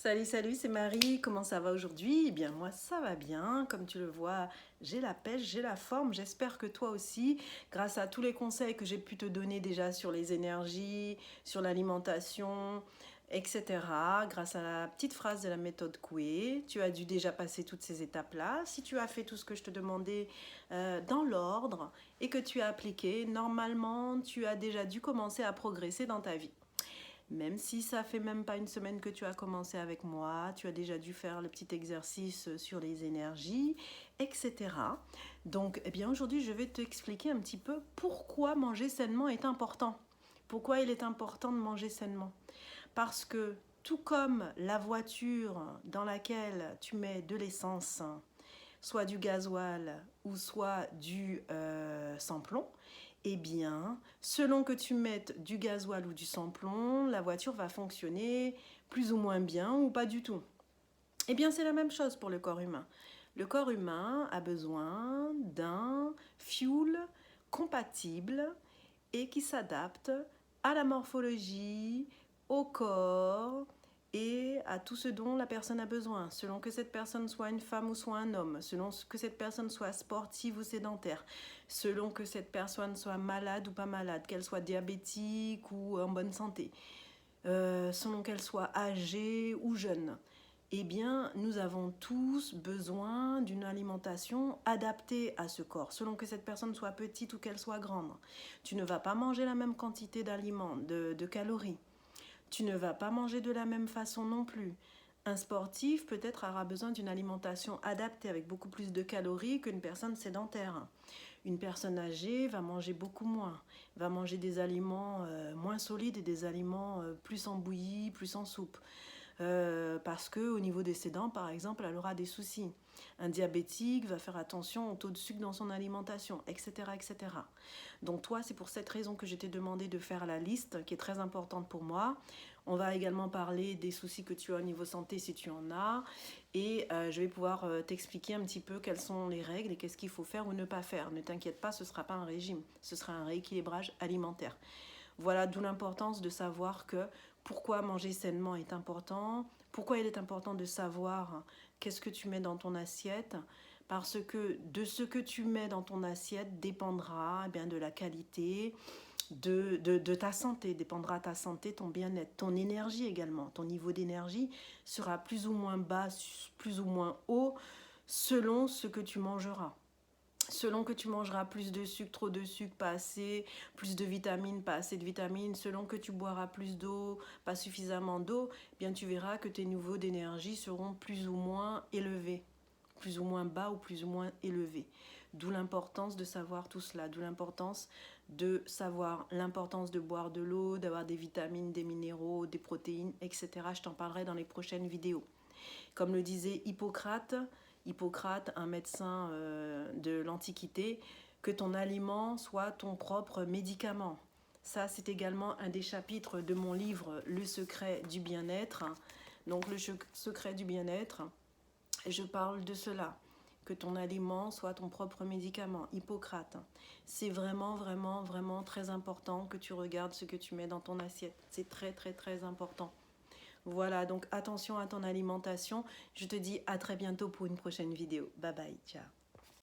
Salut, salut, c'est Marie. Comment ça va aujourd'hui? Eh bien, moi, ça va bien. Comme tu le vois, j'ai la pêche, j'ai la forme. J'espère que toi aussi, grâce à tous les conseils que j'ai pu te donner déjà sur les énergies, sur l'alimentation, etc., grâce à la petite phrase de la méthode Coué, tu as dû déjà passer toutes ces étapes-là. Si tu as fait tout ce que je te demandais dans l'ordre et que tu as appliqué, normalement, tu as déjà dû commencer à progresser dans ta vie. Même si ça fait même pas une semaine que tu as commencé avec moi, tu as déjà dû faire le petit exercice sur les énergies, etc. Donc, eh bien, aujourd'hui, je vais t'expliquer un petit peu pourquoi manger sainement est important. Pourquoi il est important de manger sainement? Parce que tout comme la voiture dans laquelle tu mets de l'essence, soit du gasoil ou soit du sans-plomb, eh bien, selon que tu mettes du gasoil ou du sans-plomb, la voiture va fonctionner plus ou moins bien ou pas du tout. Eh bien, c'est la même chose pour le corps humain. Le corps humain a besoin d'un fuel compatible et qui s'adapte à la morphologie, au corps et à tout ce dont la personne a besoin, selon que cette personne soit une femme ou soit un homme, selon que cette personne soit sportive ou sédentaire, selon que cette personne soit malade ou pas malade, qu'elle soit diabétique ou en bonne santé, selon qu'elle soit âgée ou jeune. Eh bien, nous avons tous besoin d'une alimentation adaptée à ce corps, selon que cette personne soit petite ou qu'elle soit grande. Tu ne vas pas manger la même quantité d'aliments, de calories. Tu ne vas pas manger de la même façon non plus. Un sportif peut-être aura besoin d'une alimentation adaptée avec beaucoup plus de calories qu'une personne sédentaire. Une personne âgée va manger beaucoup moins, va manger des aliments moins solides et des aliments plus en bouillie, plus en soupe. Parce qu'au niveau des sédents, par exemple, elle aura des soucis. Un diabétique va faire attention au taux de sucre dans son alimentation, etc., etc. Donc toi, c'est pour cette raison que je t'ai demandé de faire la liste, qui est très importante pour moi. On va également parler des soucis que tu as au niveau santé si tu en as. Et je vais pouvoir t'expliquer un petit peu quelles sont les règles et qu'est-ce qu'il faut faire ou ne pas faire. Ne t'inquiète pas, ce ne sera pas un régime, ce sera un rééquilibrage alimentaire. Voilà d'où l'importance de savoir que pourquoi manger sainement est important, pourquoi il est important de savoir qu'est-ce que tu mets dans ton assiette, parce que de ce que tu mets dans ton assiette dépendra bien, de la qualité, de ta santé, dépendra ta santé, ton bien-être, ton énergie également. Ton niveau d'énergie sera plus ou moins bas, plus ou moins haut, selon ce que tu mangeras. Selon que tu mangeras plus de sucre, trop de sucre, pas assez, plus de vitamines, pas assez de vitamines, selon que tu boiras plus d'eau, pas suffisamment d'eau, eh bien tu verras que tes niveaux d'énergie seront plus ou moins élevés, plus ou moins bas ou plus ou moins élevés. D'où l'importance de savoir tout cela, d'où l'importance de savoir l'importance de boire de l'eau, d'avoir des vitamines, des minéraux, des protéines, etc. Je t'en parlerai dans les prochaines vidéos. Comme le disait Hippocrate, un médecin de l'Antiquité, que ton aliment soit ton propre médicament. Ça, c'est également un des chapitres de mon livre Le secret du bien-être. Donc, le secret du bien-être, je parle de cela, que ton aliment soit ton propre médicament. Hippocrate. C'est vraiment, vraiment, vraiment très important que tu regardes ce que tu mets dans ton assiette. C'est très, très, très important. Voilà, donc attention à ton alimentation. Je te dis à très bientôt pour une prochaine vidéo. Bye bye, ciao.